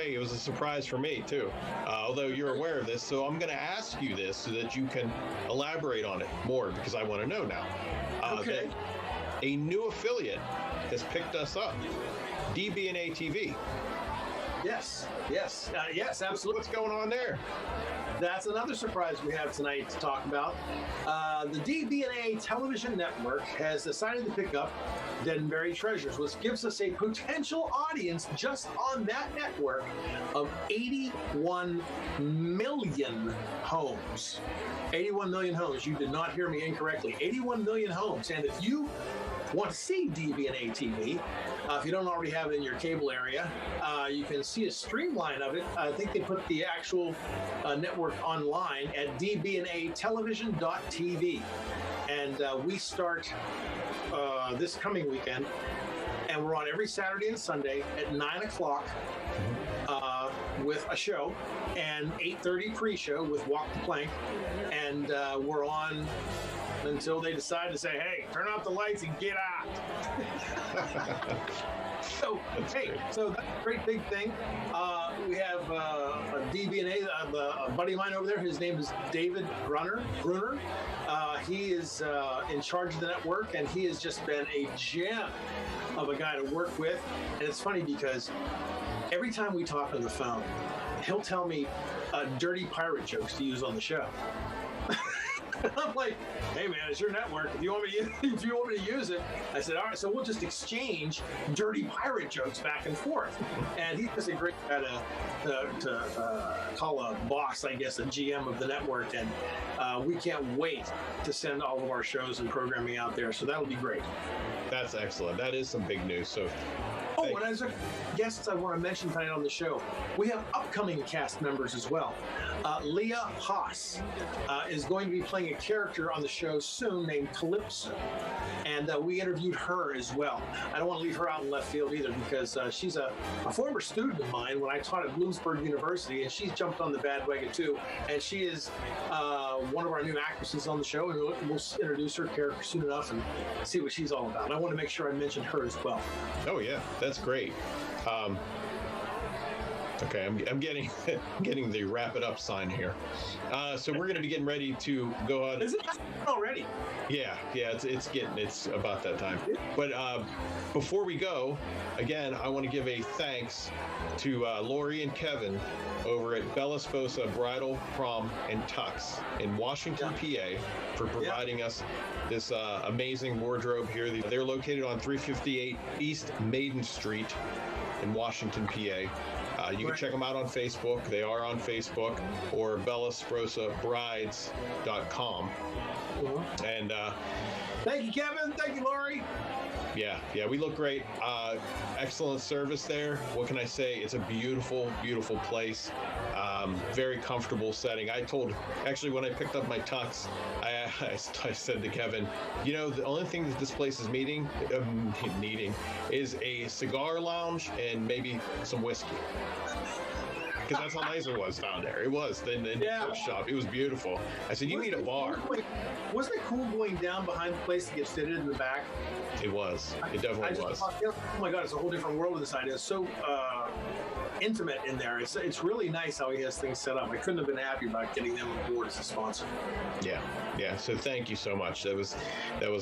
say it was a surprise for me too, although you're aware of this. So I'm going to ask you this so that you can elaborate on it more, because I want to know now. Okay. That a new affiliate has picked us up, DB&A TV. Yes, absolutely. What's going on there? That's another surprise we have tonight to talk about. The DB&A television network has decided to pick up Dead and Buried Treasures, which gives us a potential audience just on that network of 81 million homes. 81 million homes. You did not hear me incorrectly. 81 million homes. And if you want to see DB&A TV, if you don't already have it in your cable area, you can see a streamline of it. I think they put the actual network online at dbnatelevision.tv. And we start this coming weekend, and we're on every Saturday and Sunday at 9 o'clock with a show, and 8:30 pre-show with Walk the Plank, and we're on until they decide to say, hey, turn off the lights and get out. So that's a great big thing. We have a DB&A, a buddy of mine over there. His name is David Brunner. He is in charge of the network, and he has just been a gem of a guy to work with. And it's funny because every time we talk on the phone, he'll tell me dirty pirate jokes to use on the show. I'm like, hey man, it's your network. If you want me to use it, I said, all right. So we'll just exchange dirty pirate jokes back and forth. And he's just a great guy to call a boss, I guess, a GM of the network. And we can't wait to send all of our shows and programming out there. So that'll be great. That's excellent. That is some big news. So. Oh, and as a guest I want to mention tonight on the show, we have upcoming cast members as well. Leah Haas is going to be playing a character on the show soon named Calypso, and we interviewed her as well. I don't want to leave her out in left field either, because she's a former student of mine when I taught at Bloomsburg University, and she's jumped on the bandwagon too, and she is one of our new actresses on the show, and we'll introduce her character soon enough and see what she's all about. I want to make sure I mention her as well. Oh yeah, that's great. Okay, I'm getting the wrap it up sign here. So we're going to be getting ready to go on. Is it already? Yeah, it's about that time. But before we go, again, I want to give a thanks to Lori and Kevin over at Bella Sposa Bridal, Prom, and Tux in Washington, PA, for providing us this amazing wardrobe here. They're located on 358 East Maiden Street in Washington, PA. You can check them out on Facebook. They are on Facebook, or bellasprosabrides.com. And thank you, Kevin. Thank you, Lori. Yeah, we look great. Excellent service there. What can I say? It's a beautiful, beautiful place. Very comfortable setting. Actually, when I picked up my tux, I said to Kevin, the only thing that this place is needing is a cigar lounge and maybe some whiskey. Because that's how nice it was down there. It was in the gift shop. It was beautiful. I said, you need a bar. Wasn't it cool going down behind the place to get fitted in the back? It was. It definitely was. Oh my God, it's a whole different world inside. It's so intimate in there. It's really nice how he has things set up. I couldn't have been happy about getting them on board as a sponsor. Yeah. So thank you so much. That was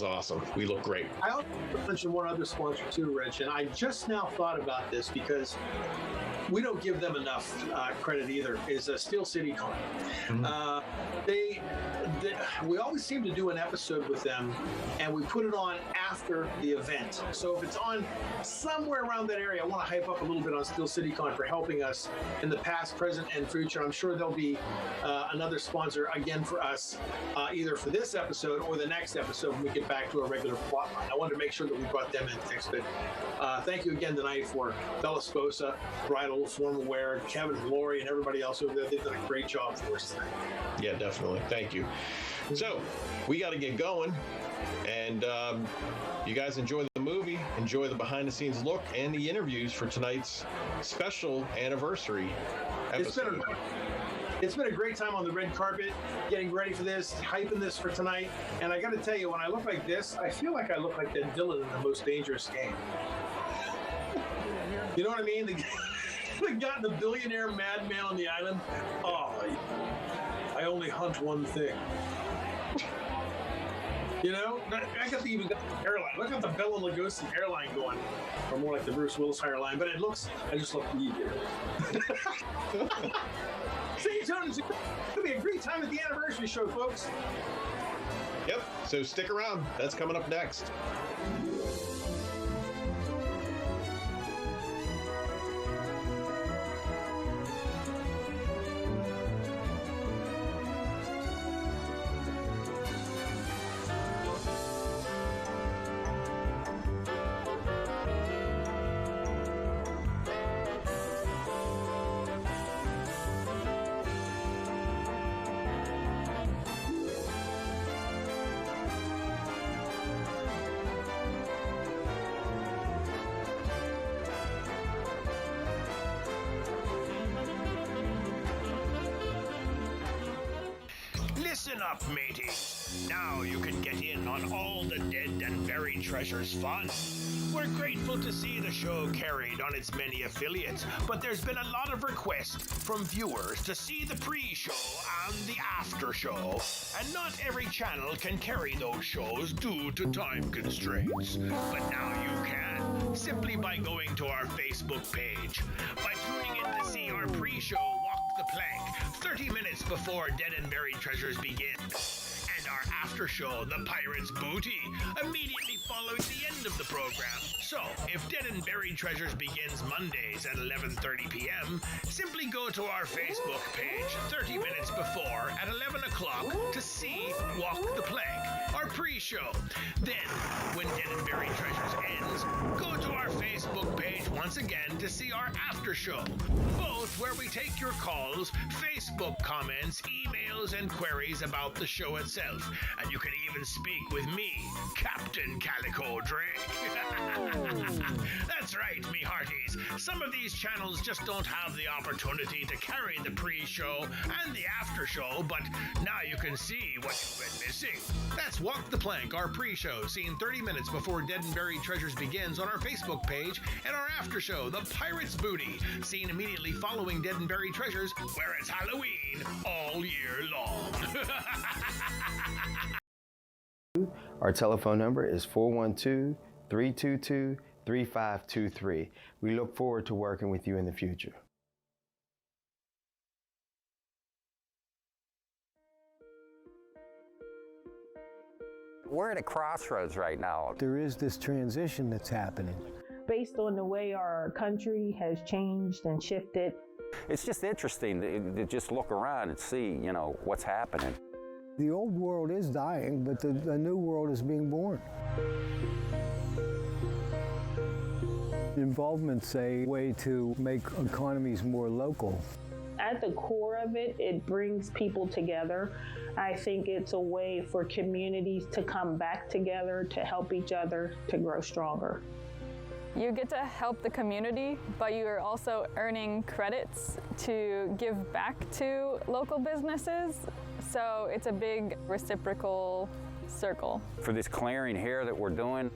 awesome. We look great. I also mentioned one other sponsor too, Rich, and I just now thought about this because we don't give them enough credit either, is Steel City Con. We always seem to do an episode with them, and we put it on after the event. So if it's on somewhere around that area, I want to hype up a little bit on Steel City Con for helping us in the past, present, and future. I'm sure there'll be another sponsor again for us, either for this episode or the next episode when we get back to a regular plot line. I wanted to make sure that we brought them in next. But thank you again tonight for Bella Sposa, Bridal, Formal Wear, Kevin, Lori, and everybody else over there. They've done a great job for us tonight. Yeah, definitely. Thank you. So we got to get going, and you guys enjoy the movie, enjoy the behind-the-scenes look, and the interviews for tonight's special anniversary episode. It's been a great time on the red carpet, getting ready for this, hyping this for tonight. And I got to tell you, when I look like this, I feel like I look like that villain in The Most Dangerous Game. You know what I mean? could have gotten a billionaire madman on the island. Oh, I only hunt one thing. You know, I got even got the hairline. Look at the Bela Lugosi hairline going, or more like the Bruce Willis hairline. But I just look evil. Stay tuned. It's going to be a great time at the anniversary show, folks. Yep. So stick around. That's coming up next. Listen up, mateys. Now you can get in on all the dead and buried treasures fun. We're grateful to see the show carried on its many affiliates, but there's been a lot of requests from viewers to see the pre-show and the after-show, and not every channel can carry those shows due to time constraints. But now you can, simply by going to our Facebook page. By tuning in to see our pre-show Walk the Plank 30 minutes before Dead and Buried Treasures begins, and our after show, The Pirate's Booty, immediately following the end of the program. So, if Dead and Buried Treasures begins Mondays at 11:30 p.m., simply go to our Facebook page 30 minutes before at 11 o'clock to see Walk the Plank, our pre-show. Then, when Dead and Buried Treasures ends, go to our Facebook page once again to see our after show, both where we take your calls, Facebook comments, emails, and queries about the show itself. And you can even speak with me, Captain Calico Drake. That's right, me hearties. Some of these channels just don't have the opportunity to carry the pre-show and the after show, but now you can see what you've been missing. That's Walk the Plank, our pre-show, seen 30 minutes before Dead and Buried Treasures begins on our Facebook page, and our after show, The Pirate's Booty, seen immediately following Dead and Buried Treasures, where it's Halloween all year long. Our telephone number is 412-322-3523. We look forward to working with you in the future. We're at a crossroads right now. There is this transition that's happening. Based on the way our country has changed and shifted. It's just interesting to just look around and see, you know, what's happening. The old world is dying, but the new world is being born. Involvement's a way to make economies more local. At the core of it, it brings people together. I think it's a way for communities to come back together, to help each other, to grow stronger. You get to help the community, but you are also earning credits to give back to local businesses. So it's a big reciprocal circle. For this clearing here that we're doing,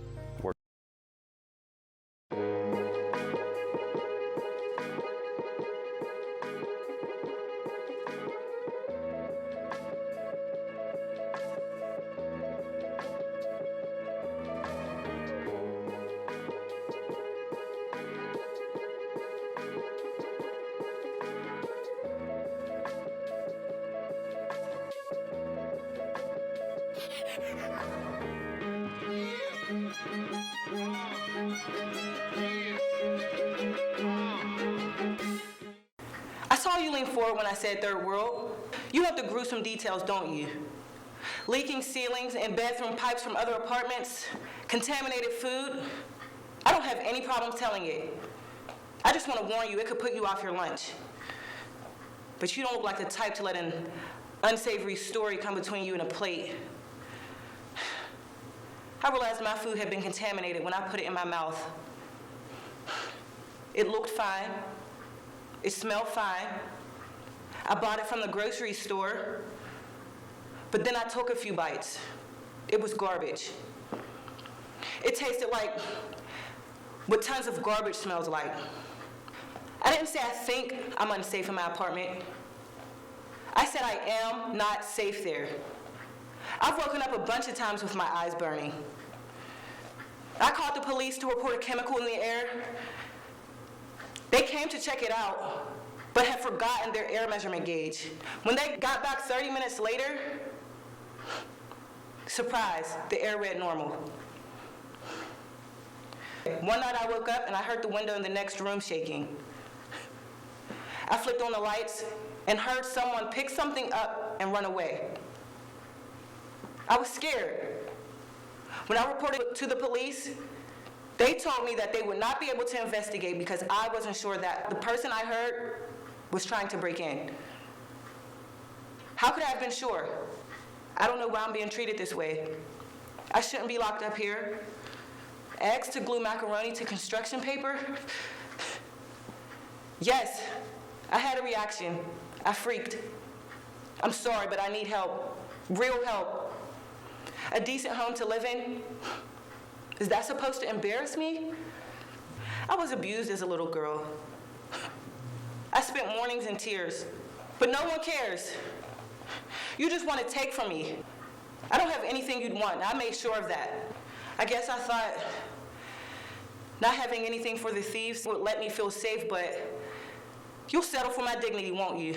I saw you lean forward when I said third world. You have the gruesome details, don't you? Leaking ceilings and bathroom pipes from other apartments, contaminated food. I don't have any problem telling it. I just want to warn you, it could put you off your lunch. But you don't look like the type to let an unsavory story come between you and a plate. I realized my food had been contaminated when I put it in my mouth. It looked fine. It smelled fine. I bought it from the grocery store. But then I took a few bites. It was garbage. It tasted like what tons of garbage smells like. I didn't say I think I'm unsafe in my apartment. I said I am not safe there. I've woken up a bunch of times with my eyes burning. I called the police to report a chemical in the air. They came to check it out, but had forgotten their air measurement gauge. When they got back 30 minutes later, surprise, the air read normal. One night I woke up and I heard the window in the next room shaking. I flicked on the lights and heard someone pick something up and run away. I was scared. When I reported to the police, they told me that they would not be able to investigate because I wasn't sure that the person I heard was trying to break in. How could I have been sure? I don't know why I'm being treated this way. I shouldn't be locked up here. Eggs to glue macaroni to construction paper? Yes, I had a reaction. I freaked. I'm sorry, but I need help. Real help. A decent home to live in? Is that supposed to embarrass me? I was abused as a little girl. I spent mornings in tears, but no one cares. You just want to take from me. I don't have anything you'd want, and I made sure of that. I guess I thought not having anything for the thieves would let me feel safe, but you'll settle for my dignity, won't you?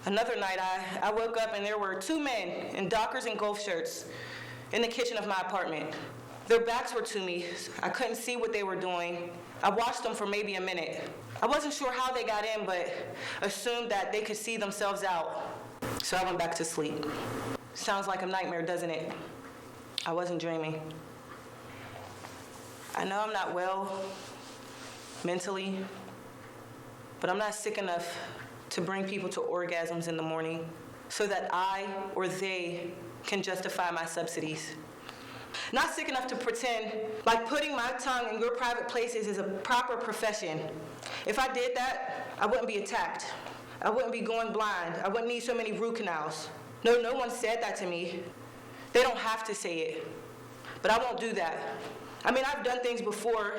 Another night, I woke up and there were two men in Dockers and golf shirts in the kitchen of my apartment. Their backs were to me. I couldn't see what they were doing. I watched them for maybe a minute. I wasn't sure how they got in, but assumed that they could see themselves out. So I went back to sleep. Sounds like a nightmare, doesn't it? I wasn't dreaming. I know I'm not well mentally, but I'm not sick enough to bring people to orgasms in the morning so that I or they can justify my subsidies. Not sick enough to pretend like putting my tongue in your private places is a proper profession. If I did that, I wouldn't be attacked. I wouldn't be going blind. I wouldn't need so many root canals. No one said that to me. They don't have to say it. But I won't do that. I mean, I've done things before.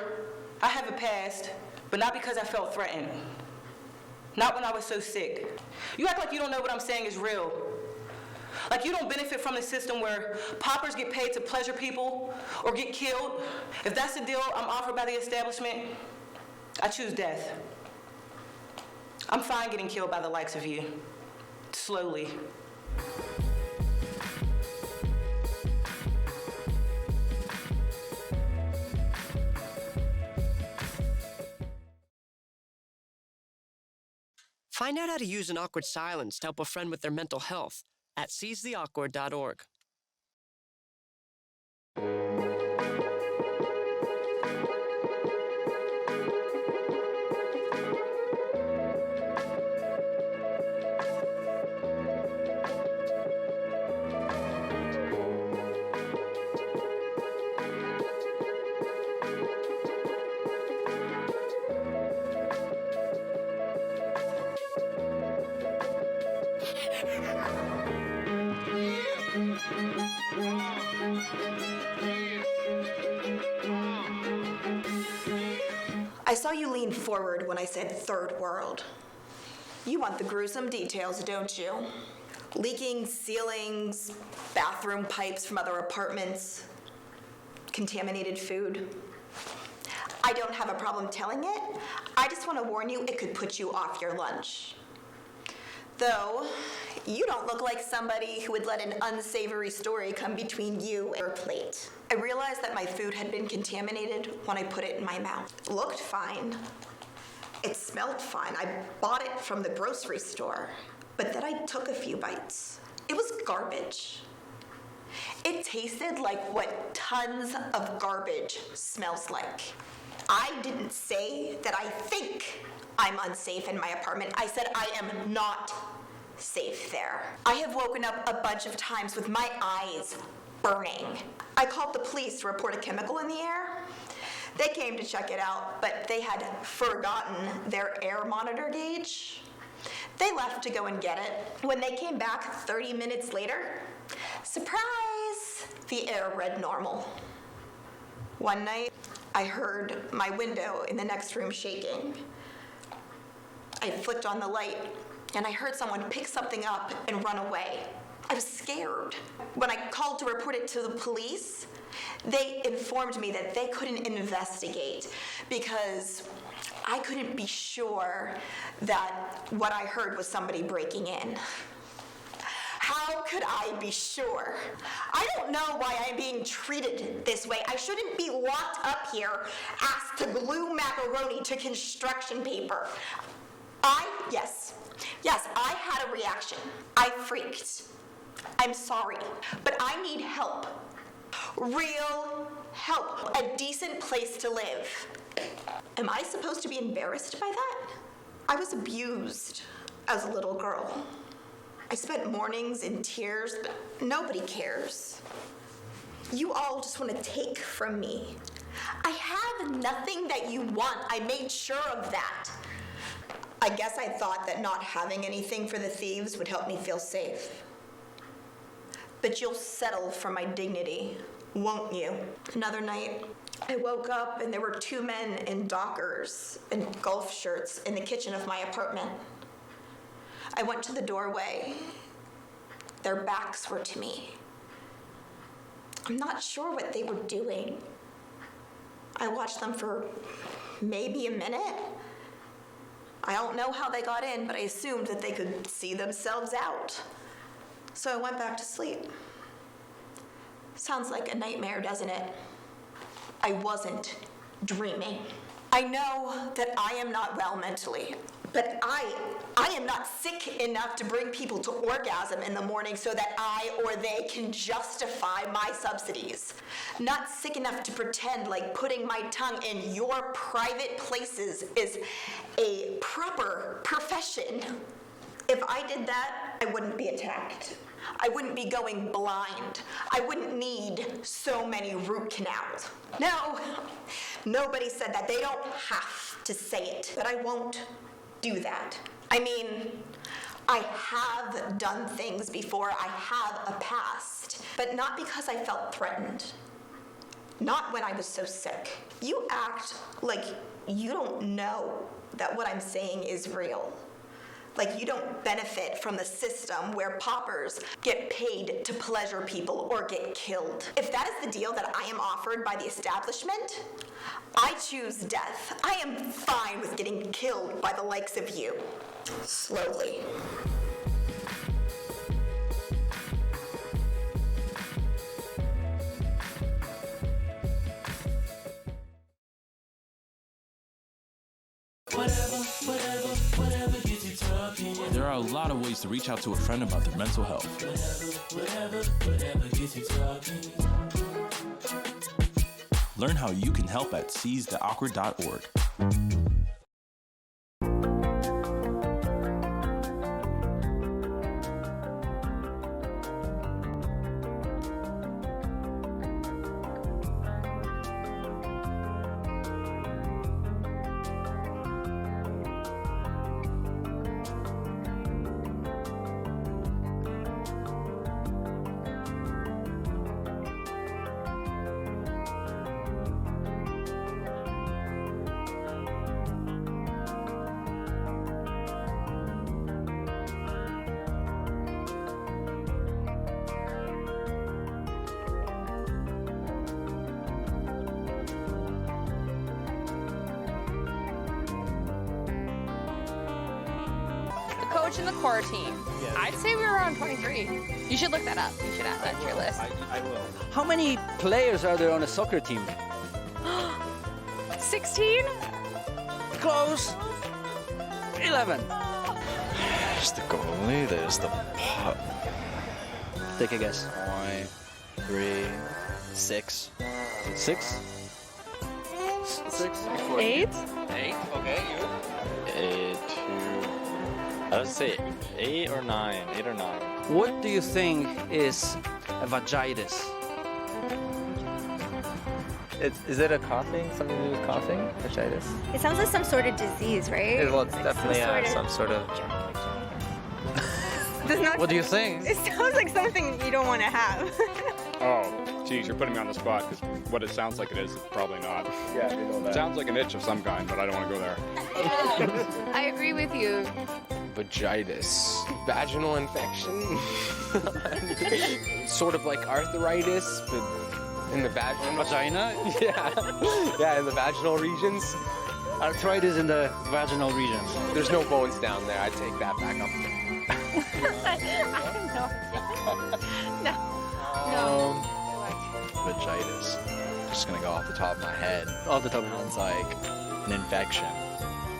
I have a past, but not because I felt threatened. Not when I was so sick. You act like you don't know what I'm saying is real. Like you don't benefit from the system where paupers get paid to pleasure people or get killed. If that's the deal I'm offered by the establishment, I choose death. I'm fine getting killed by the likes of you. Slowly. Find out how to use an awkward silence to help a friend with their mental health at seizetheawkward.org. I saw you lean forward when I said third world. You want the gruesome details, don't you? Leaking ceilings, bathroom pipes from other apartments, contaminated food. I don't have a problem telling it. I just want to warn you, it could put you off your lunch. Though, you don't look like somebody who would let an unsavory story come between you and your plate. I realized that my food had been contaminated when I put it in my mouth. It looked fine. It smelled fine. I bought it from the grocery store. But then I took a few bites. It was garbage. It tasted like what tons of garbage smells like. I didn't say that I think I'm unsafe in my apartment. I said I am not safe there. I have woken up a bunch of times with my eyes burning. I called the police to report a chemical in the air. They came to check it out, but they had forgotten their air monitor gauge. They left to go and get it. When they came back 30 minutes later, surprise, the air read normal. One night, I heard my window in the next room shaking. I flicked on the light, and I heard someone pick something up and run away. I was scared. When I called to report it to the police, they informed me that they couldn't investigate because I couldn't be sure that what I heard was somebody breaking in. How could I be sure? I don't know why I'm being treated this way. I shouldn't be locked up here, asked to glue macaroni to construction paper. Yes, I had a reaction. I freaked. I'm sorry, but I need help. Real help. A decent place to live. Am I supposed to be embarrassed by that? I was abused as a little girl. I spent mornings in tears, but nobody cares. You all just want to take from me. I have nothing that you want. I made sure of that. I guess I thought that not having anything for the thieves would help me feel safe. But you'll settle for my dignity, won't you? Another night, I woke up and there were 2 men in Dockers and golf shirts in the kitchen of my apartment. I went to the doorway. Their backs were to me. I'm not sure what they were doing. I watched them for maybe a minute. I don't know how they got in, but I assumed that they could see themselves out. So I went back to sleep. Sounds like a nightmare, doesn't it? I wasn't dreaming. I know that I am not well mentally, but I am not sick enough to bring people to orgasm in the morning so that I or they can justify my subsidies. Not sick enough to pretend like putting my tongue in your private places is a proper profession. If I did that, I wouldn't be attacked. I wouldn't be going blind. I wouldn't need so many root canals. No, nobody said that. They don't have to say it, but I won't do that. I mean, I have done things before. I have a past, but not because I felt threatened. Not when I was so sick. You act like you don't know that what I'm saying is real. Like you don't benefit from the system where paupers get paid to pleasure people or get killed. If that is the deal that I am offered by the establishment, I choose death. I am fine with getting killed by the likes of you. Slowly. There are a lot of ways to reach out to a friend about their mental health. Learn how you can help at seizetheawkward.org. Coach in the core team. Yes. I'd say we were around 23. You should look that up. You should add that to your list. I will. How many players are there on a soccer team? 16? Close. 11. There's the goalie, there's the puck. Take a guess. 3, 6. 6? 6? 8? 8, okay, you? 8, 2. I would say 8 or 9. 8 or 9. What do you think is a vagitis? Is it a coughing? Something to do with coughing? Vagitis? It sounds like some sort of disease, right? Well, it's definitely some sort of... What do you think? It sounds like something you don't want to have. Oh, geez, you're putting me on the spot because what it sounds like it is, it's probably not. Yeah, we know that. Sounds like an itch of some kind, but I don't want to go there. I agree with you. Vagitis. Vaginal infection. Sort of like arthritis, but in the vaginal. Vagina? Yeah. Yeah, in the vaginal regions. Arthritis in the vaginal regions. There's no bones down there. I take that back up. No. Vagitis. Just gonna go off the top of my head. Off the top of my Sounds like an infection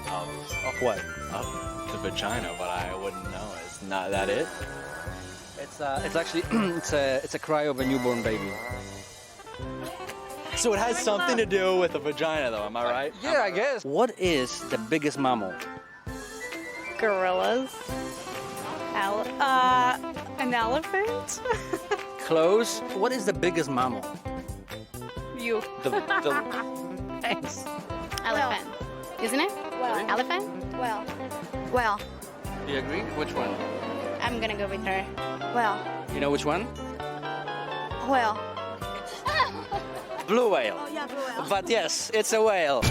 of what? Of the vagina, but I wouldn't know. Is not that it? It's actually it's a cry of a newborn baby. So it has something to do with the vagina, though. Am I right? Yeah, I guess. What is the biggest mammal? Gorillas. An elephant? Close. What is the biggest mammal? You. Thanks. Elephant. Isn't it? Well. Elephant? Well, Do you agree? Which one? I'm gonna go with her. well, You know which one? well. Blue whale. Oh, yeah, blue whale. But yes, it's a whale.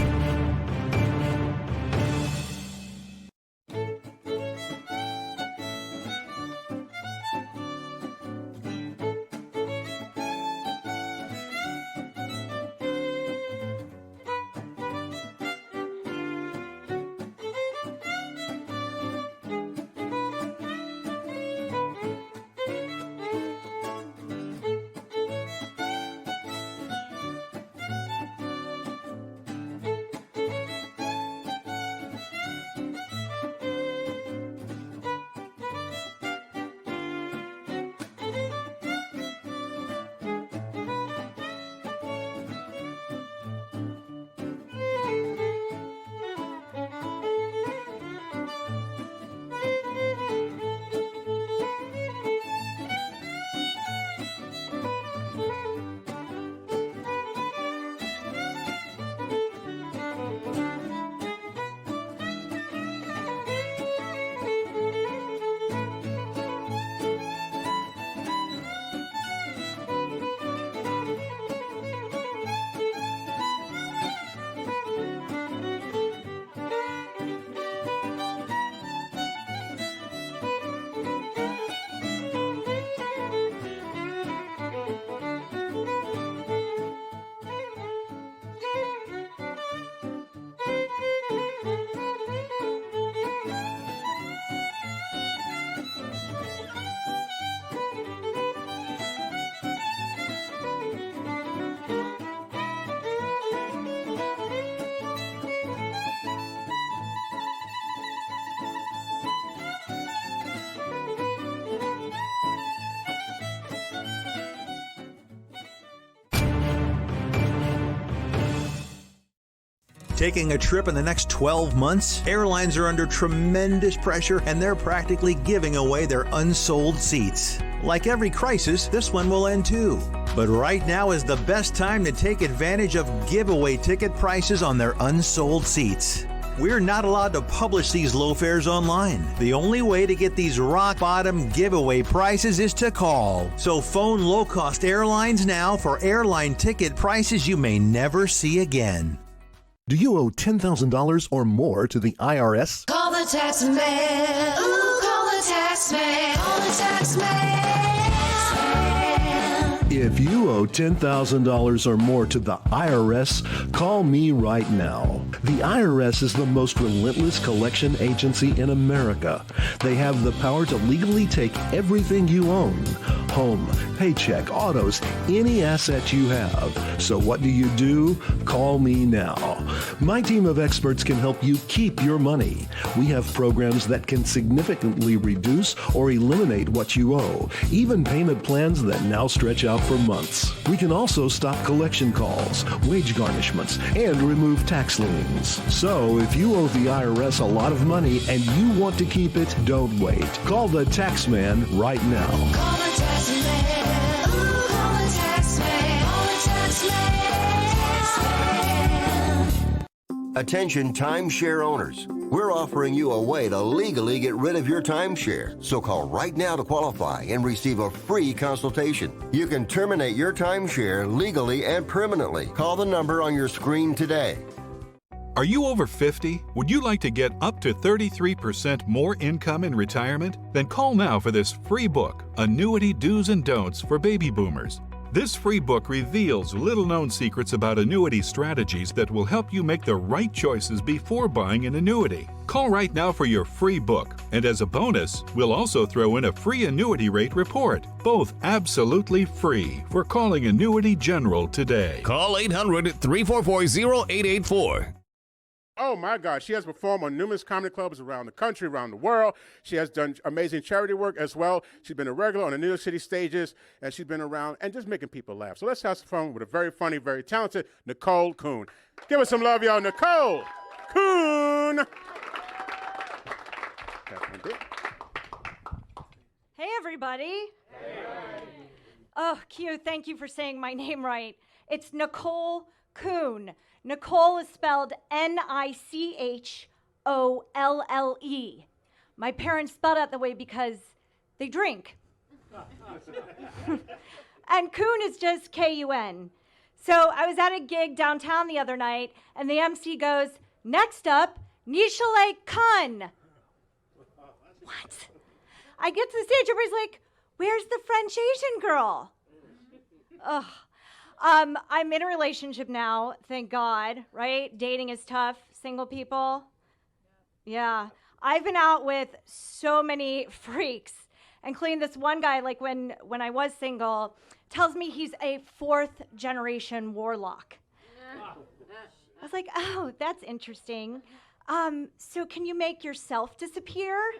Taking a trip in the next 12 months? Airlines are under tremendous pressure and they're practically giving away their unsold seats. Like every crisis, this one will end too. But right now is the best time to take advantage of giveaway ticket prices on their unsold seats. We're not allowed to publish these low fares online. The only way to get these rock bottom giveaway prices is to call. So phone low cost airlines now for airline ticket prices you may never see again. Do you owe $10,000 or more to the IRS? Call the tax man. Ooh, call the tax man. Call the tax man. If you owe $10,000 or more to the IRS, call me right now. The IRS is the most relentless collection agency in America. They have the power to legally take everything you own. Home, paycheck, autos, any asset you have. So what do? Call me now. My team of experts can help you keep your money. We have programs that can significantly reduce or eliminate what you owe, even payment plans that now stretch out for months. We can also stop collection calls, wage garnishments, and remove tax liens. So if you owe the IRS a lot of money and you want to keep it, don't wait. Call the tax man right now. Call the tax man. Ooh, call the tax man. Call the tax man. Attention timeshare owners. We're offering you a way to legally get rid of your timeshare. So call right now to qualify and receive a free consultation. You can terminate your timeshare legally and permanently. Call the number on your screen today. Are you over 50? Would you like to get up to 33% more income in retirement? Then call now for this free book, Annuity Do's and Don'ts for Baby Boomers. This free book reveals little-known secrets about annuity strategies that will help you make the right choices before buying an annuity. Call right now for your free book, and as a bonus, we'll also throw in a free annuity rate report, both absolutely free for calling Annuity General today. Call 800-344-0884. Oh my God, she has performed on numerous comedy clubs around the country, around the world. She has done amazing charity work as well. She's been a regular on the New York City stages, and she's been around and just making people laugh. So let's have some fun with a very funny, very talented Nicole Kuhn. Give us some love, y'all. Nicole Kuhn. Hey, everybody. Hey. Oh, Q, thank you for saying my name right. It's Nicole Kuhn. Nicole is spelled Nicholle. My parents spelled it that way because they drink. And Kuhn is just Kun. So I was at a gig downtown the other night, and the MC goes, "Next up, Nishale Kun." What? I get to the stage, everybody's like, "Where's the French Asian girl?" Ugh. I'm in a relationship now, thank God, right? Dating is tough, single people. Yeah. I've been out with so many freaks, including this one guy, like when I was single, tells me he's a 4th generation warlock. I was like, oh, that's interesting. So can you make yourself disappear?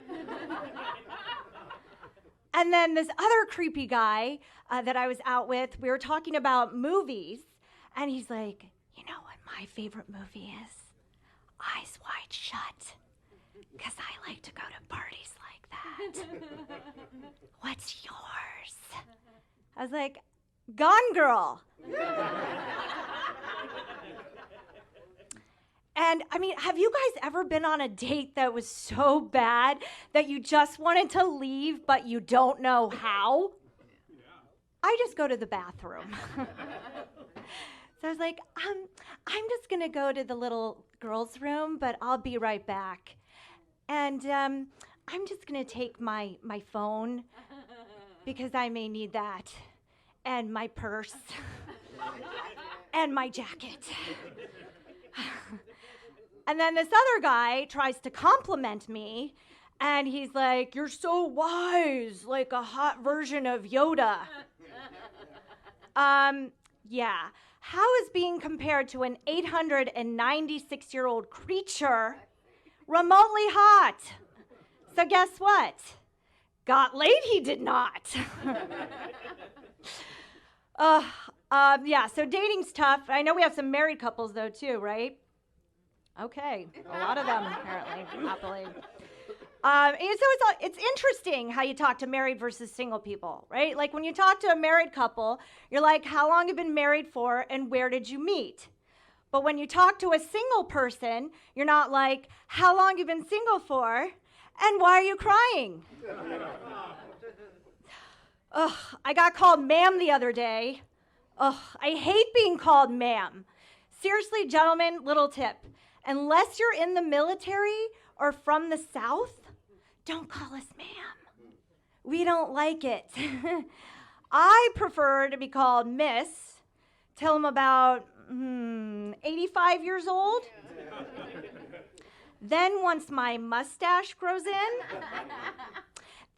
And then this other creepy guy that I was out with, we were talking about movies, and he's like, "You know what my favorite movie is? Eyes Wide Shut, because I like to go to parties like that." "What's yours?" I was like, "Gone Girl." And I mean, have you guys ever been on a date that was so bad that you just wanted to leave, but you don't know how? Yeah. I just go to the bathroom. So I was like, I'm just gonna go to the little girls' room, but I'll be right back. And I'm just gonna take my phone because I may need that, and my purse, and my jacket. And then this other guy tries to compliment me, and he's like, "You're so wise, like a hot version of Yoda." Yeah. How is being compared to an 896-year-old creature remotely hot? So guess what? Got laid he did not. Yeah, so dating's tough. I know we have some married couples, though, too, right? Okay, a lot of them, apparently, happily. So it's interesting how you talk to married versus single people, right? Like when you talk to a married couple, you're like, how long have you been married for and where did you meet? But when you talk to a single person, you're not like, how long have you been single for and why are you crying? Ugh, I got called ma'am the other day. Ugh, I hate being called ma'am. Seriously, gentlemen, little tip. Unless you're in the military or from the South, don't call us ma'am. We don't like it. I prefer to be called miss till I'm about 85 years old. Then once my mustache grows in,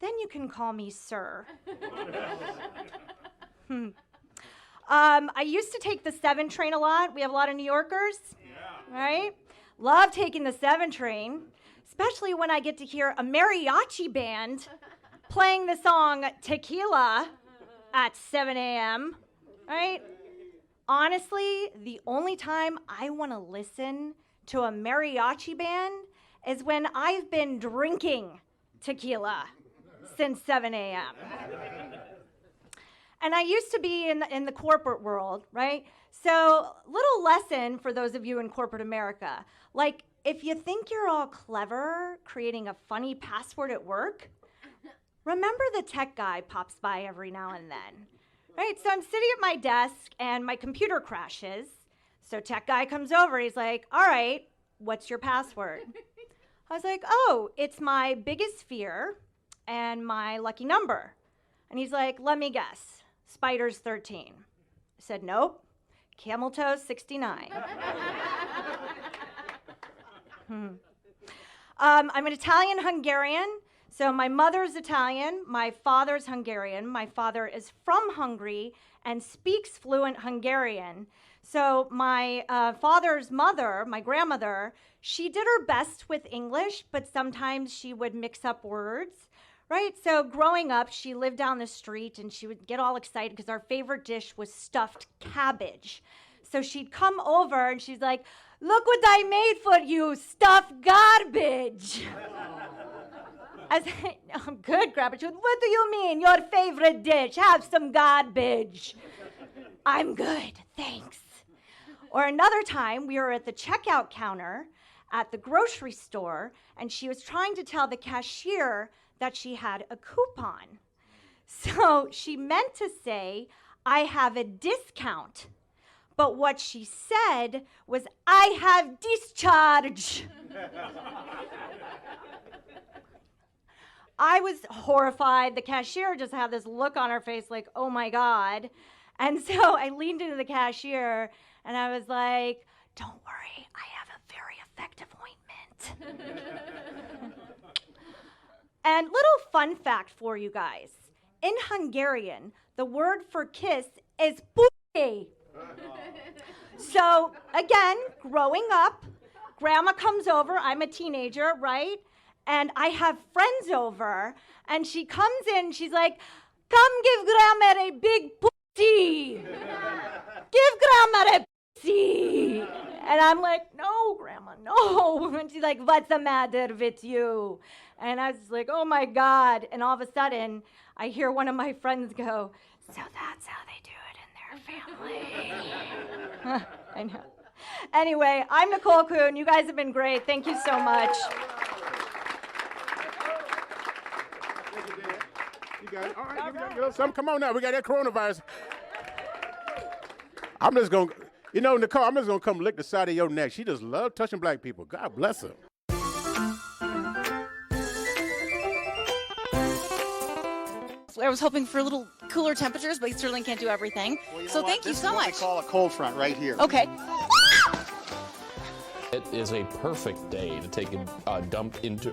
then you can call me sir. I used to take the 7 train a lot. We have a lot of New Yorkers, right? Love taking the 7 train, especially when I get to hear a mariachi band playing the song Tequila at 7 a.m., right? Honestly, the only time I want to listen to a mariachi band is when I've been drinking tequila since 7 a.m. And I used to be in the corporate world, right? So little lesson for those of you in corporate America. Like, if you think you're all clever creating a funny password at work, remember the tech guy pops by every now and then. Right, so I'm sitting at my desk and my computer crashes. So tech guy comes over, he's like, all right, what's your password? I was like, oh, it's my biggest fear and my lucky number. And he's like, let me guess, spiders 13. I said, nope, camel toes 69. I'm an Italian Hungarian. So my mother's Italian, my father's Hungarian. My father is from Hungary and speaks fluent Hungarian. So my father's mother, my grandmother, she did her best with English, but sometimes she would mix up words, right? So growing up, she lived down the street and she would get all excited because our favorite dish was stuffed cabbage. So she'd come over and she's like, look what I made for you, stuffed garbage. I said, I'm good, Grandpa. She goes, what do you mean, your favorite dish? Have some garbage. I'm good, thanks. Or another time, we were at the checkout counter at the grocery store, and she was trying to tell the cashier that she had a coupon. So she meant to say, I have a discount. But what she said was, I have discharge. I was horrified. The cashier just had this look on her face like, oh my God. And so I leaned into the cashier and I was like, don't worry, I have a very effective ointment. And little fun fact for you guys. In Hungarian, the word for kiss is pussy. So again, growing up, Grandma comes over, I'm a teenager, right? And I have friends over, and she comes in, she's like, come give Grandma a big pussy. Give Grandma a pussy. And I'm like, no, Grandma, no. And she's like, what's the matter with you? And I was like, oh my God. And all of a sudden, I hear one of my friends go, so that's how they do it in their family. I know. Anyway, I'm Nicole Kuhn. You guys have been great. Thank you so much. You got it. All right, you got it. Some, come on now. We got that coronavirus. I'm just going to, Nicole, I'm just going to come lick the side of your neck. She just loves touching black people. God bless her. I was hoping for a little cooler temperatures, but you certainly can't do everything. Well, so thank you so much. This is what we call a cold front right here. Okay. It is a perfect day to take a jump into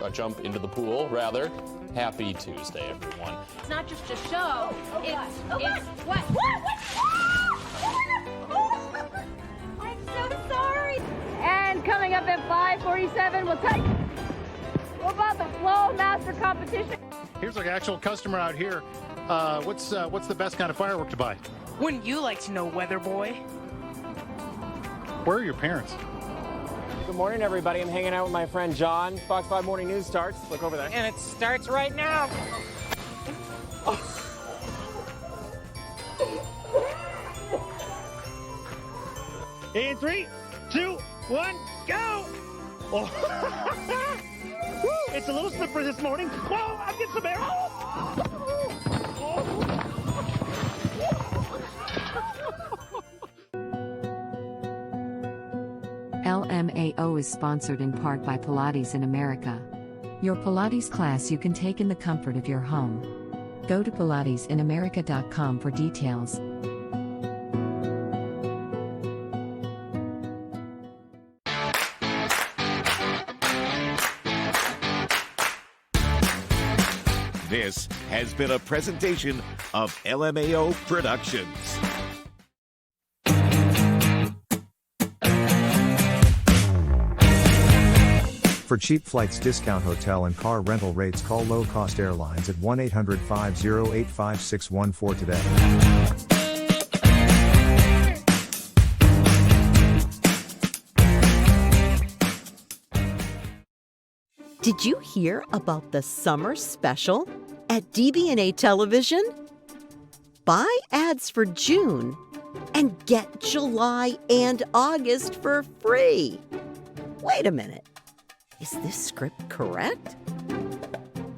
the pool. Rather, happy Tuesday, everyone. It's not just a show. It's what? I'm so sorry. And coming up at 5:47, we'll tell you about the Flow Master Competition. Here's an actual customer out here. What's the best kind of firework to buy? Wouldn't you like to know, Weather Boy? Where are your parents? Good morning, everybody. I'm hanging out with my friend John. Fox 5 Morning News starts. Look over there. And it starts right now. In 3, 2, 1, go! Oh. Woo, it's a little slippery this morning. Whoa, I'm getting some air. LMAO is sponsored in part by Pilates in America. Your Pilates class you can take in the comfort of your home. Go to pilatesinamerica.com for details. This has been a presentation of LMAO Productions. For cheap flights, discount hotel and car rental rates, call Low Cost Airlines at 1-800-508-5614 today. Did you hear about the summer special at DB&A Television? Buy ads for June and get July and August for free. Wait a minute. Is this script correct?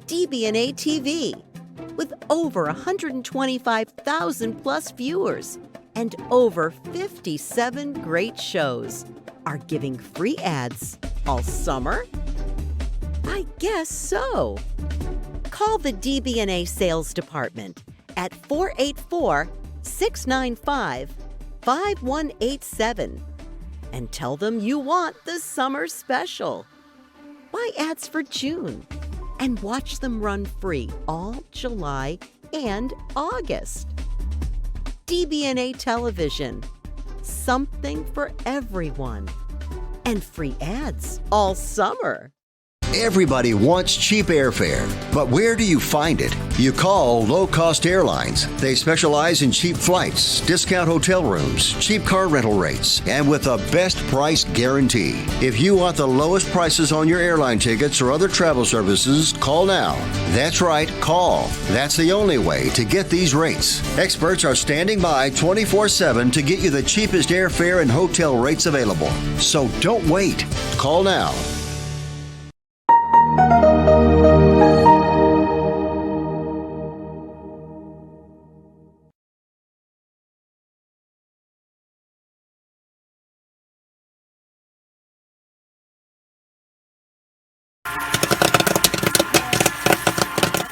DB&A TV, with over 125,000 plus viewers and over 57 great shows, are giving free ads all summer? I guess so. Call the DB&A sales department at 484-695-5187 and tell them you want the summer special. Buy ads for June and watch them run free all July and August. DB&A Television, something for everyone. And free ads all summer. Everybody wants cheap airfare, but where do you find it? You call Low Cost Airlines. They specialize in cheap flights, discount hotel rooms, cheap car rental rates, and with a best price guarantee. If you want the lowest prices on your airline tickets or other travel services, call now. That's right, call. That's the only way to get these rates. Experts are standing by 24/7 to get you the cheapest airfare and hotel rates available. So don't wait. Call now.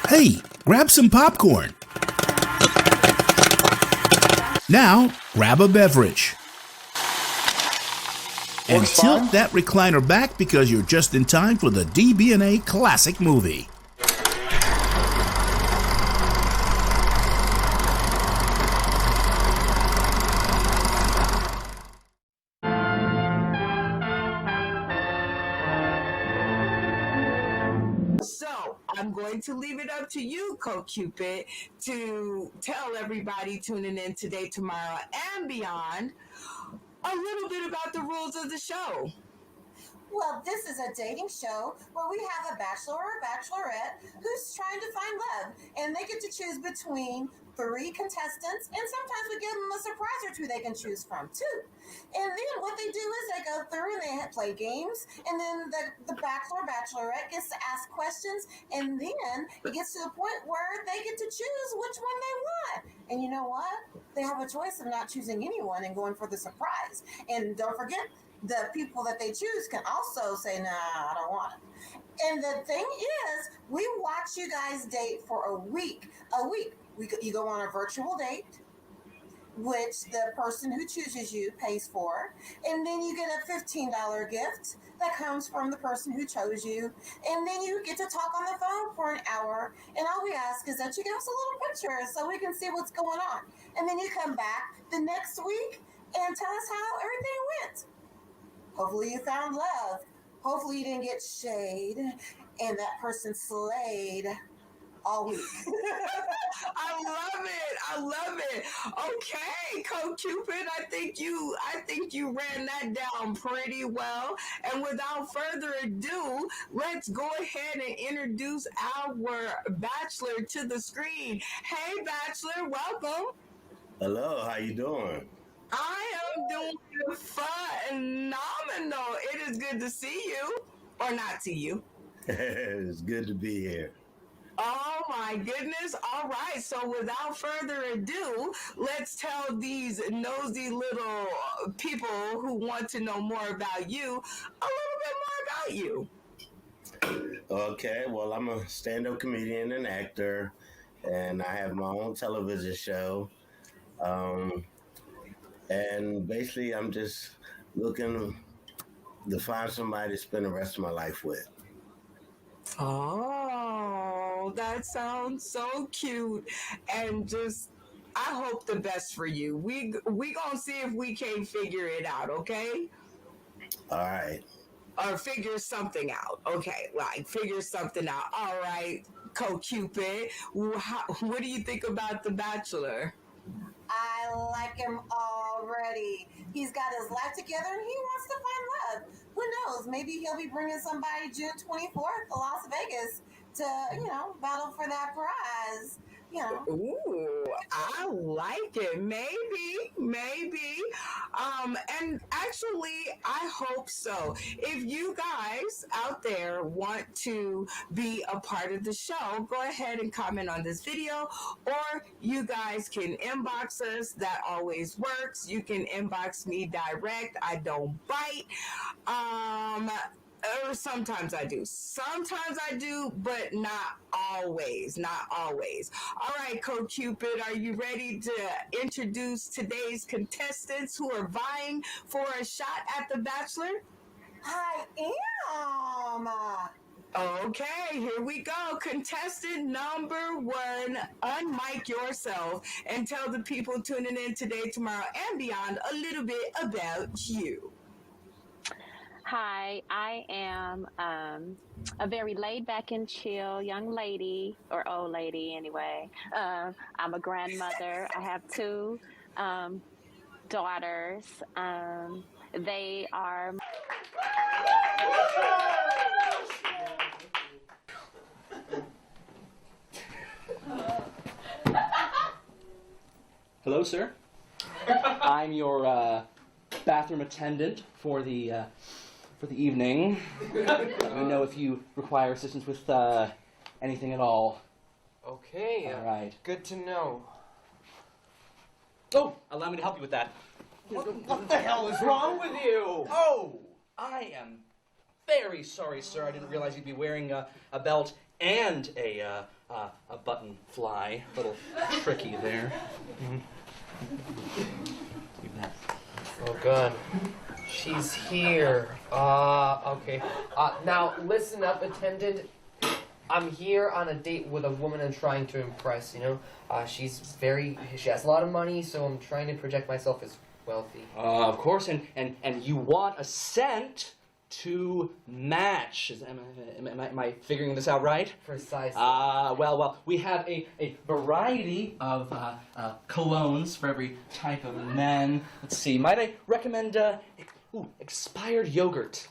Hey, grab some popcorn. Now, grab a beverage. And tilt that recliner back because you're just in time for the DB&A Classic Movie. So, I'm going to leave it up to you, Co-Cupid, to tell everybody tuning in today, tomorrow, and beyond a little bit about the rules of the show. Well, this is a dating show where we have a bachelor or bachelorette who's trying to find love, and they get to choose between 3 contestants, and sometimes we give them a surprise or 2 they can choose from, too. And then what they do is they go through and they play games, and then the bachelor or bachelorette gets to ask questions, and then it gets to a point where they get to choose which one they want. And you know what? They have a choice of not choosing anyone and going for the surprise. And don't forget, the people that they choose can also say, nah, I don't want it. And the thing is, we watch you guys date for a week. You go on a virtual date, which the person who chooses you pays for. And then you get a $15 gift that comes from the person who chose you. And then you get to talk on the phone for an hour. And all we ask is that you give us a little picture so we can see what's going on. And then you come back the next week and tell us how everything went. Hopefully you found love. Hopefully you didn't get shade and that person slayed all week. I love it. Okay, Co-Cupid, I think you ran that down pretty well. And without further ado, let's go ahead and introduce our bachelor to the screen. Hey, bachelor, welcome. Hello, how you doing? I am doing phenomenal. It is good to see you, or not see you. It's good to be here. Oh my goodness. All right. So without further ado, let's tell these nosy little people who want to know more about you a little bit more about you. Okay, well, I'm a stand-up comedian and actor, and I have my own television show. And basically, I'm just looking to find somebody to spend the rest of my life with. Oh, that sounds so cute. And just, I hope the best for you. We gonna see if we can figure it out, okay? All right. Or figure something out. Okay, like figure something out. All right, Co-Cupid. What do you think about The Bachelor? I like him already. He's got his life together and he wants to find love. Who knows? Maybe he'll be bringing somebody June 24th to Las Vegas to, battle for that prize. Yeah. Ooh, I like it. Maybe. And actually, I hope so. If you guys out there want to be a part of the show, go ahead and comment on this video, or you guys can inbox us. That always works. You can inbox me direct. I don't bite. Or sometimes I do. Sometimes I do, but not always. Not always. All right, CodeCupid, are you ready to introduce today's contestants who are vying for a shot at The Bachelor? I am. Okay, here we go. Contestant number 1, unmic yourself and tell the people tuning in today, tomorrow, and beyond a little bit about you. Hi, I am a very laid back and chill young lady, or old lady anyway. I'm a grandmother. I have 2 daughters. They are... Hello, sir. I'm your bathroom attendant for the evening. Let me know if you require assistance with anything at all. Okay. All right. Good to know. Oh, allow me to help you with that. What the hell is wrong with you? Oh, I am very sorry, sir. I didn't realize you'd be wearing a belt and a button fly. A little tricky there. Oh, God. She's here. Okay. Now, listen up, attendant. I'm here on a date with a woman I'm trying to impress, you know? She has a lot of money, so I'm trying to project myself as wealthy. Of course, and you want a scent to match. Am I figuring this out right? Precisely. Well, we have a variety of colognes for every type of men. Let's see, might I recommend expired yogurt?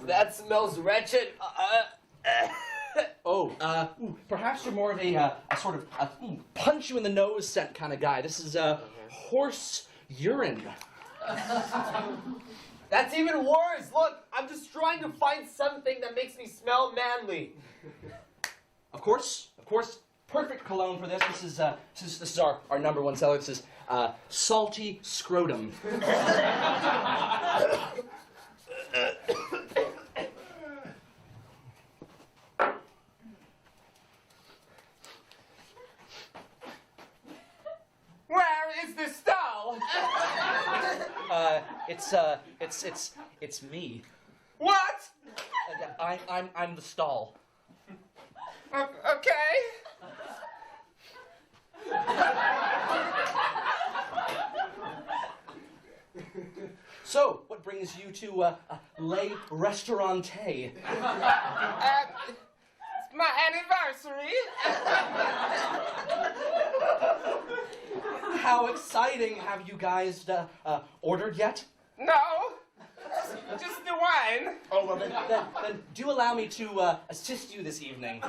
That smells wretched. Perhaps you're more of a sort of punch you in the nose scent kind of guy. This is horse urine. That's even worse. Look, I'm just trying to find something that makes me smell manly. Of course, perfect cologne for this. This is our #1 seller. This is salty scrotum. Where is this stall? It's me. What? I'm the stall. Okay. So, what brings you to Le Restaurante? It's my anniversary. How exciting! Have you guys ordered yet? No, just the wine. Oh, well, then do allow me to assist you this evening.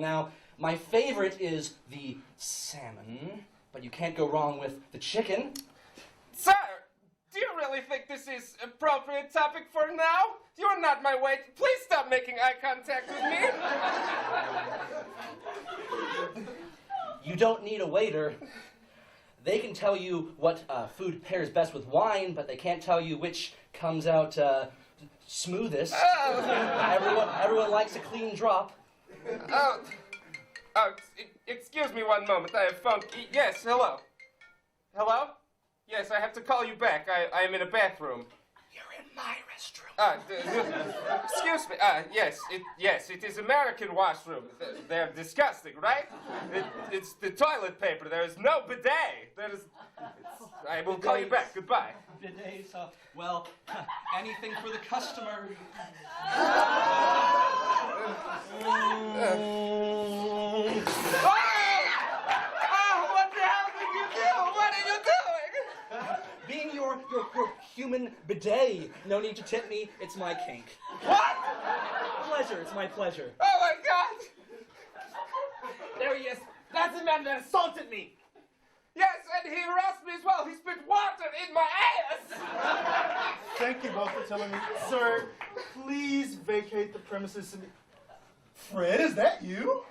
Now, my favorite is the salmon, but you can't go wrong with the chicken. Sir, do you really think this is appropriate topic for now? You're not my wait. Please stop making eye contact with me. You don't need a waiter. They can tell you what food pairs best with wine, but they can't tell you which comes out smoothest. Everyone likes a clean drop. Excuse me one moment. I have phone. Yes, hello. Hello? Yes, I have to call you back. I am in a bathroom. You're in my restroom. Excuse me. Yes, it is American washroom. They're disgusting, right? It's the toilet paper. There is no bidet. I will call you back. Goodbye. Bidets, well, anything for the customer. What the hell did you do? What are you doing? Being your human bidet. No need to tip me. It's my kink. What? pleasure. It's my pleasure. Oh my God! There he is. That's the man that assaulted me. Yes, and he harassed me as well. He spit water in my ass. Thank you both for telling me. Sir, please vacate the premises. Fred, is that you?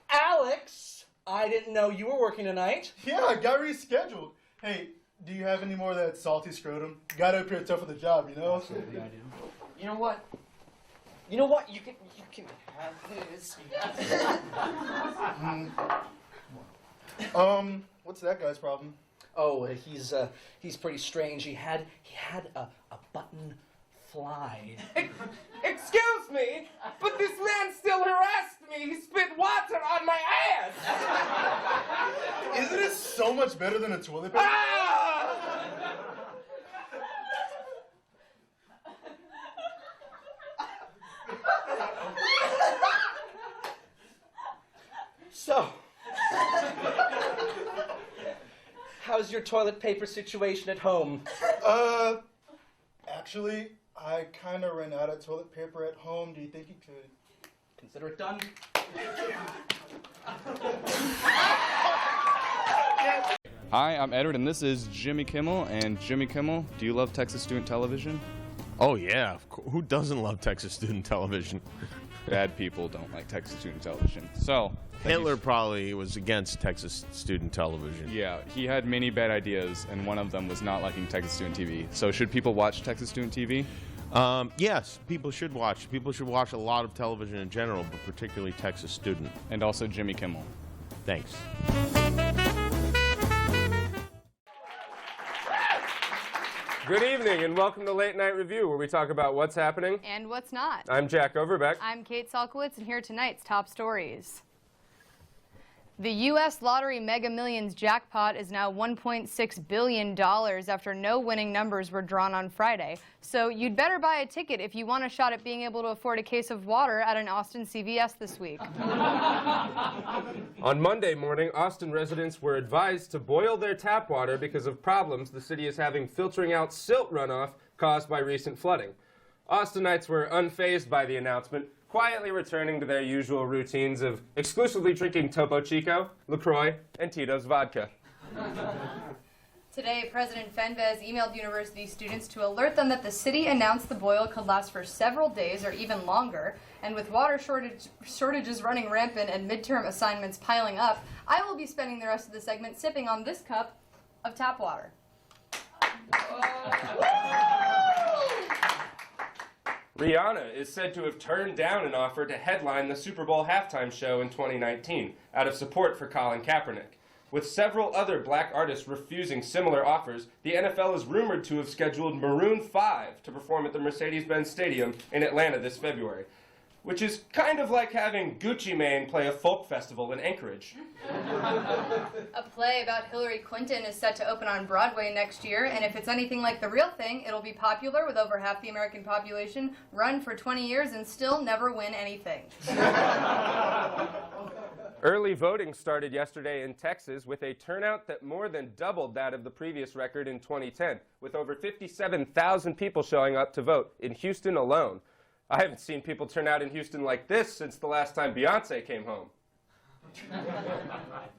Alex, I didn't know you were working tonight. Yeah, I got rescheduled. Hey, do you have any more of that salty scrotum? Gotta appear tough for the job, you know? Absolutely, I do. You know what? You can have his. What's that guy's problem? Oh, he's pretty strange. He had a button fly. Excuse me, but this man still harassed me. He spit water on my ass. Isn't it so much better than a toilet paper? So, how's your toilet paper situation at home? Actually, I kind of ran out of toilet paper at home. Do you think you could consider it done? Hi, I'm Edward, and this is Jimmy Kimmel. And Jimmy Kimmel, do you love Texas Student Television? Oh, yeah. Who doesn't love Texas Student Television? Bad people don't like Texas Student Television. So Hitler probably was against Texas Student Television. Yeah, he had many bad ideas, and one of them was not liking Texas Student TV. So should people watch Texas Student TV? Yes, people should watch. People should watch a lot of television in general, but particularly Texas Student. And also Jimmy Kimmel. Thanks. Good evening and welcome to Late Night Review, where we talk about what's happening and what's not. I'm Jack Overbeck. I'm Kate Salkowitz, and here are tonight's top stories. The U.S. Lottery Mega Millions jackpot is now $1.6 billion after no winning numbers were drawn on Friday. So you'd better buy a ticket if you want a shot at being able to afford a case of water at an Austin CVS this week. On Monday morning, Austin residents were advised to boil their tap water because of problems the city is having filtering out silt runoff caused by recent flooding. Austinites were unfazed by the announcement, quietly returning to their usual routines of exclusively drinking Topo Chico, LaCroix, and Tito's vodka. Today, President Fenves emailed university students to alert them that the city announced the boil could last for several days or even longer, and with water shortages running rampant and midterm assignments piling up, I will be spending the rest of the segment sipping on this cup of tap water. Rihanna is said to have turned down an offer to headline the Super Bowl halftime show in 2019 out of support for Colin Kaepernick. With several other black artists refusing similar offers, the NFL is rumored to have scheduled Maroon 5 to perform at the Mercedes-Benz Stadium in Atlanta this February, which is kind of like having Gucci Mane play a folk festival in Anchorage. A play about Hillary Clinton is set to open on Broadway next year, and if it's anything like the real thing, it'll be popular with over half the American population, run for 20 years, and still never win anything. Early voting started yesterday in Texas with a turnout that more than doubled that of the previous record in 2010, with over 57,000 people showing up to vote in Houston alone. I haven't seen people turn out in Houston like this since the last time Beyonce came home.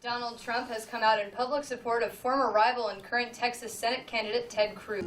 Donald Trump has come out in public support of former rival and current Texas Senate candidate Ted Cruz.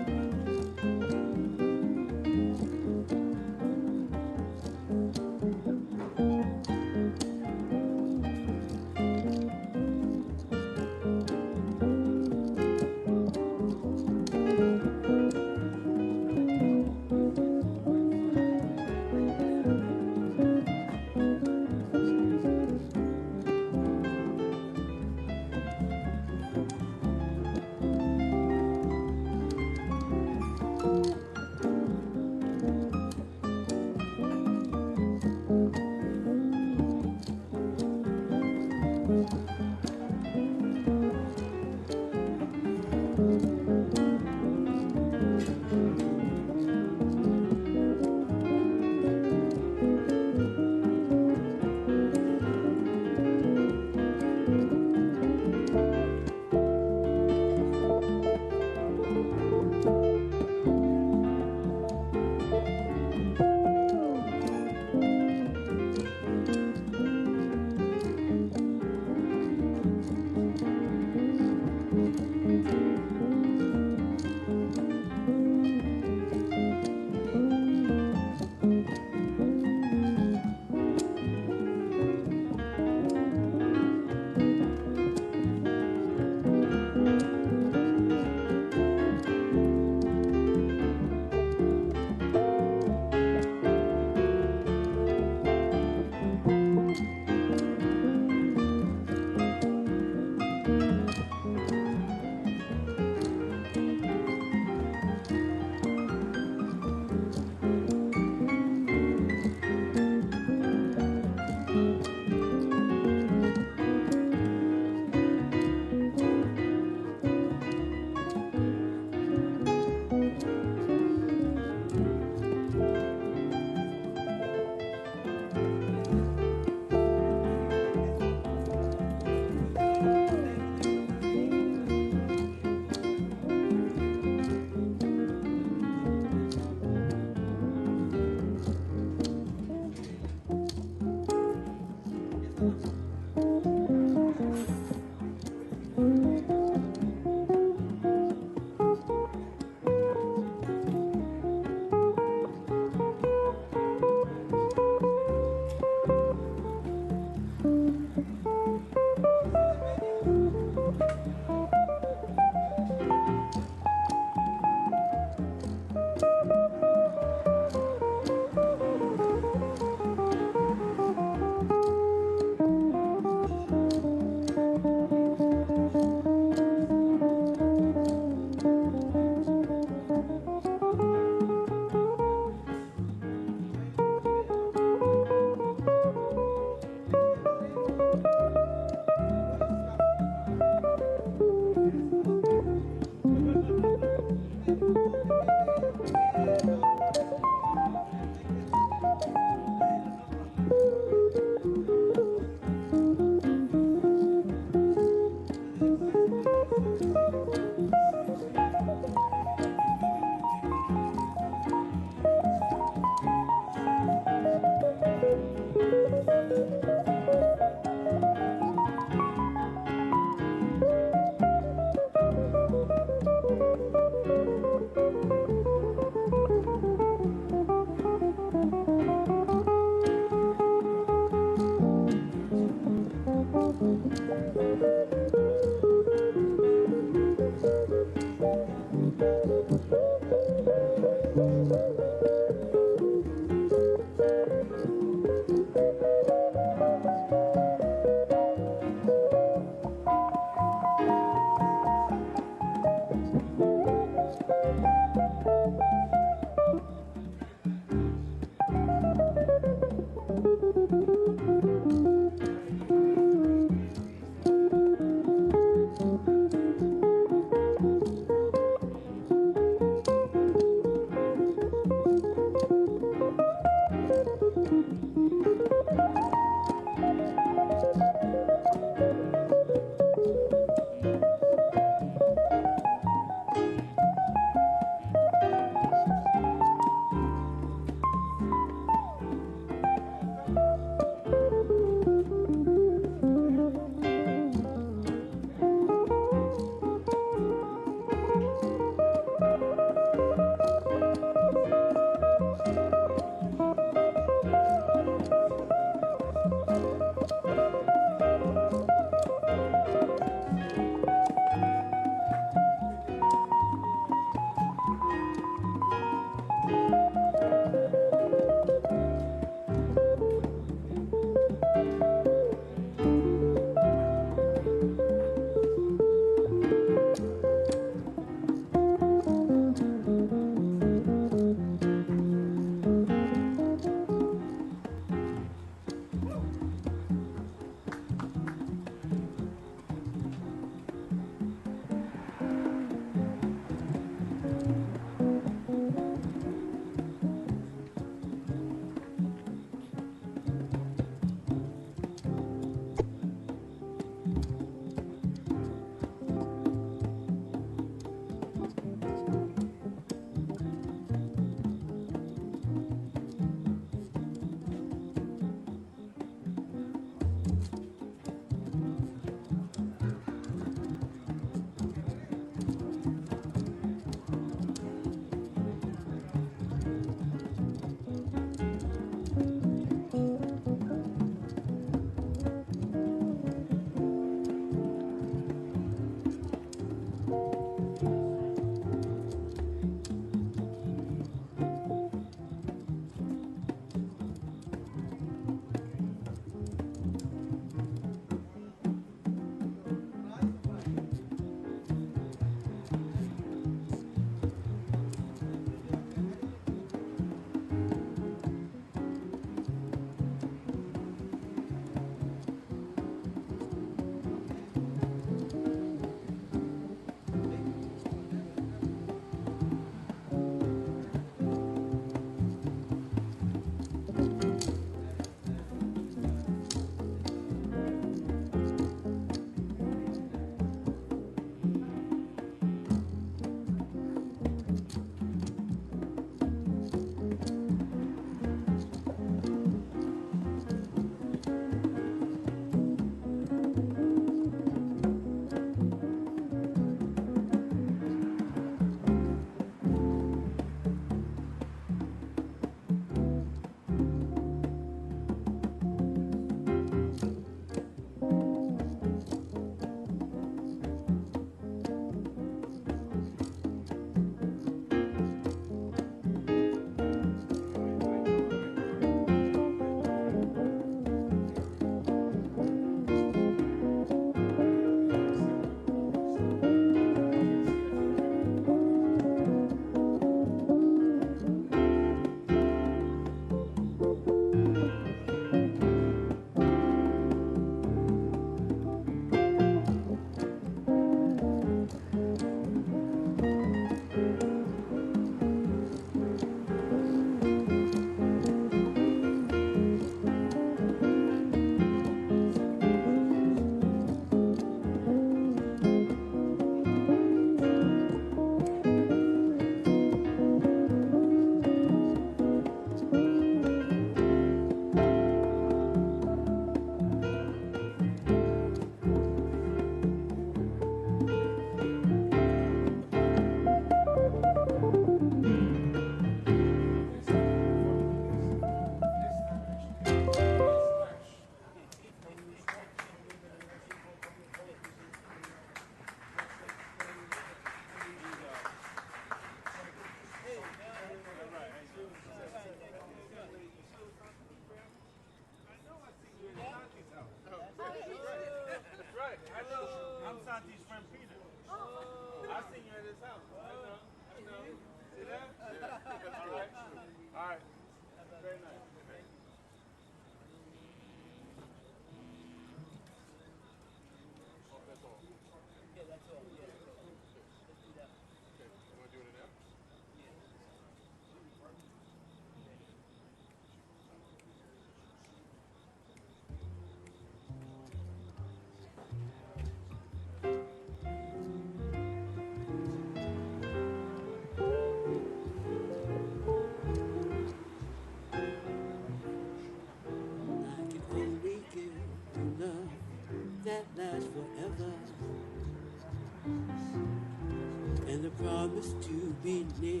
promise to be near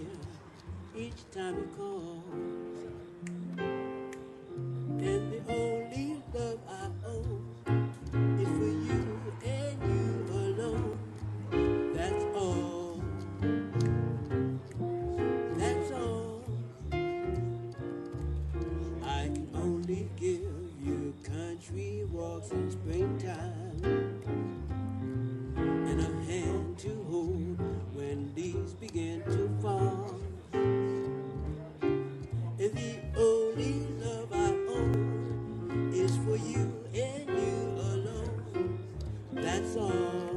each time you call. And the only love I own is for you and you alone. That's all. That's all. I can only give you country walks in springtime and a hand to hold when leaves begin to fall. And the only love I own is for you and you alone. That's all.